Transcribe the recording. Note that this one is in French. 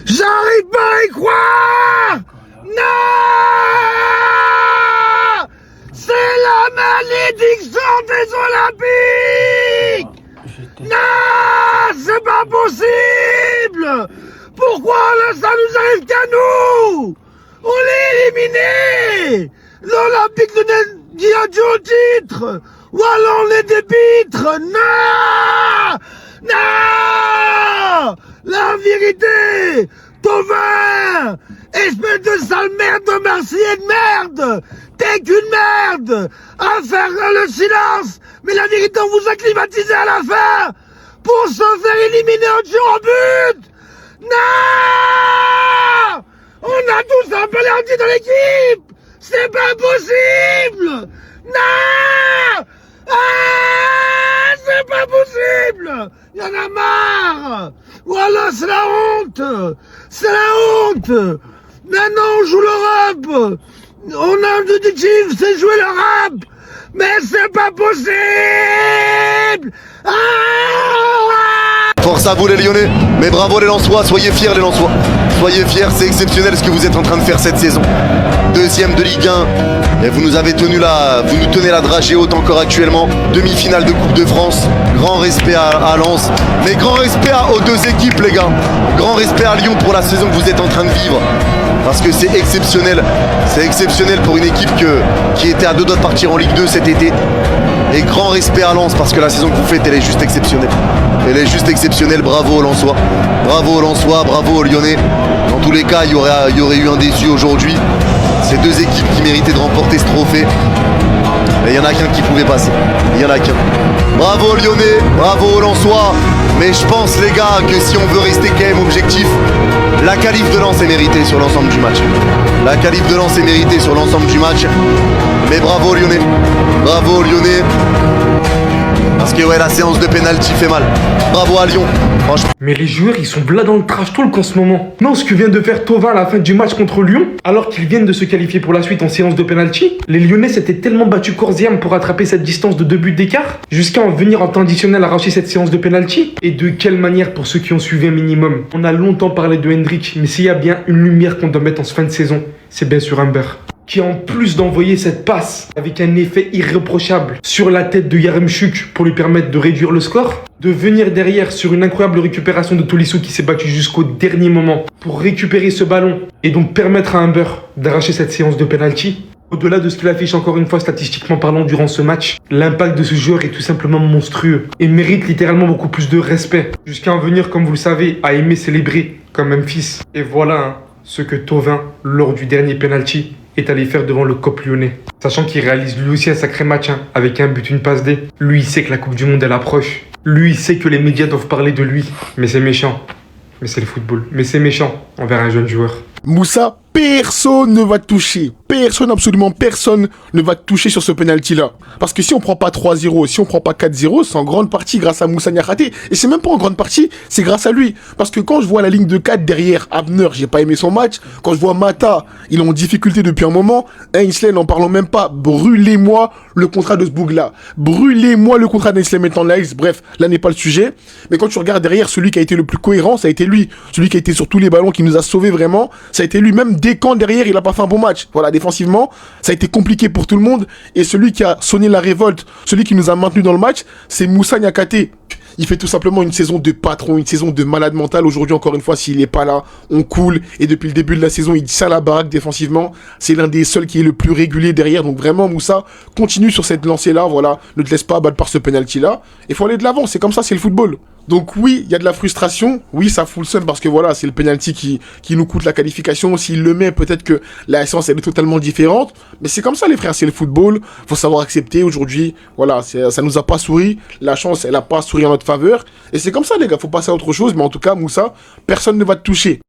J'arrive pas à y croire. Non, c'est la malédiction des Olympiques. Non, c'est pas possible. Pourquoi ça nous arrive qu'à nous? On est éliminé. L'Olympique dit adieu au titre. Ou alors on les débitre. Non, non. La vérité, Thauvin, espèce de sale merde de Marseillais de merde. T'es qu'une merde à faire le silence. Mais la vérité, on vous a climatisé à la fin pour se faire éliminer en tir au but. Non, on a tous un penalty dans l'équipe. C'est pas possible. Non, c'est pas possible. Il y en a marre. Voilà, c'est la honte. C'est la honte. Maintenant, on joue l'Europe. On a un objectif, c'est jouer l'Europe. Mais c'est pas possible. Force à vous les Lyonnais, mais bravo les Lensois, soyez fiers les Lensois. Soyez fiers, c'est exceptionnel ce que vous êtes en train de faire cette saison. Deuxième de Ligue 1, et vous nous avez tenu là, vous nous tenez la dragée haute encore actuellement. Demi-finale de Coupe de France, grand respect à Lens, mais grand respect aux deux équipes les gars. Grand respect à Lyon pour la saison que vous êtes en train de vivre. Parce que c'est exceptionnel pour une équipe qui était à deux doigts de partir en Ligue 2 cet été. Et grand respect à Lens parce que la saison que vous faites, elle est juste exceptionnelle. Elle est juste exceptionnelle, bravo aux Lensois. Bravo aux Lensois, bravo aux Lyonnais. Dans tous les cas, il y aurait eu un déçu aujourd'hui. C'est deux équipes qui méritaient de remporter ce trophée. Et il n'y en a qu'un qui pouvait passer. Il n'y en a qu'un. Bravo aux Lyonnais, bravo aux Lensois. Mais je pense les gars que si on veut rester quand même objectif, la qualif de Lens est méritée sur l'ensemble du match. La qualif de Lens est méritée sur l'ensemble du match. Mais bravo aux Lyonnais. Bravo aux Lyonnais. Parce que ouais, la séance de pénalty fait mal. Bravo à Lyon. Franchement. Mais les joueurs, ils sont là dans le trash talk en ce moment. Non, ce que vient de faire Thauvin à la fin du match contre Lyon, alors qu'ils viennent de se qualifier pour la suite en séance de pénalty, les Lyonnais s'étaient tellement battus corps et âme pour attraper cette distance de 2 buts d'écart, jusqu'à en venir en temps additionnel arracher cette séance de pénalty. Et de quelle manière pour ceux qui ont suivi un minimum. On a longtemps parlé de Hendrick, mais s'il y a bien une lumière qu'on doit mettre en fin de saison, c'est bien sûr Humber, qui en plus d'envoyer cette passe avec un effet irréprochable sur la tête de Yaremchuk pour lui permettre de réduire le score, de venir derrière sur une incroyable récupération de Tolisso qui s'est battu jusqu'au dernier moment pour récupérer ce ballon et donc permettre à Humber d'arracher cette séance de penalty. Au-delà de ce qu'il affiche encore une fois statistiquement parlant durant ce match, l'impact de ce joueur est tout simplement monstrueux et mérite littéralement beaucoup plus de respect, jusqu'à en venir, comme vous le savez, à aimer célébrer comme Memphis. Et voilà ce que Thauvin, lors du dernier penalty, est allé faire devant le COP lyonnais. Sachant qu'il réalise lui aussi un sacré match, avec un but, une passe D. Lui, il sait que la Coupe du Monde, elle approche. Lui, il sait que les médias doivent parler de lui. Mais c'est méchant. Mais c'est le football. Mais c'est méchant envers un jeune joueur. Moussa, personne ne va te toucher. Personne, absolument personne ne va te toucher sur ce penalty-là. Parce que si on prend pas 3-0, si on prend pas 4-0, c'est en grande partie grâce à Moussa Niakhaté. Et c'est même pas en grande partie, c'est grâce à lui. Parce que quand je vois la ligne de 4 derrière Abner, j'ai pas aimé son match. Quand je vois Mata, il est en difficulté depuis un moment. Ainsley, n'en parlons même pas. Brûlez-moi le contrat de ce boug-là. Brûlez-moi le contrat d'Ainslet maintenant Lies. Bref, là n'est pas le sujet. Mais quand tu regardes derrière, celui qui a été le plus cohérent, ça a été lui. Celui qui a été sur tous les ballons, qui nous a sauvés vraiment, ça a été lui. Même dès quand derrière, il a pas fait un bon match. Voilà, défensivement, ça a été compliqué pour tout le monde. Et celui qui a sonné la révolte, celui qui nous a maintenus dans le match, c'est Moussa Niakhaté. Il fait tout simplement une saison de patron, une saison de malade mental. Aujourd'hui, encore une fois, s'il est pas là, on coule. Et depuis le début de la saison, il tient la baraque défensivement. C'est l'un des seuls qui est le plus régulier derrière. Donc vraiment, Moussa, continue sur cette lancée-là. Voilà, ne te laisse pas abattre par ce penalty-là. Il faut aller de l'avant. C'est comme ça, c'est le football. Donc oui, il y a de la frustration. Oui, ça fout le seum parce que voilà, c'est le penalty qui nous coûte la qualification. S'il le met, peut-être que la essence, elle est totalement différente. Mais c'est comme ça, les frères, c'est le football. Faut savoir accepter. Aujourd'hui, voilà, ça nous a pas souri. La chance, elle a pas souri en notre faveur. Et c'est comme ça, les gars. Faut passer à autre chose. Mais en tout cas, Moussa, personne ne va te toucher.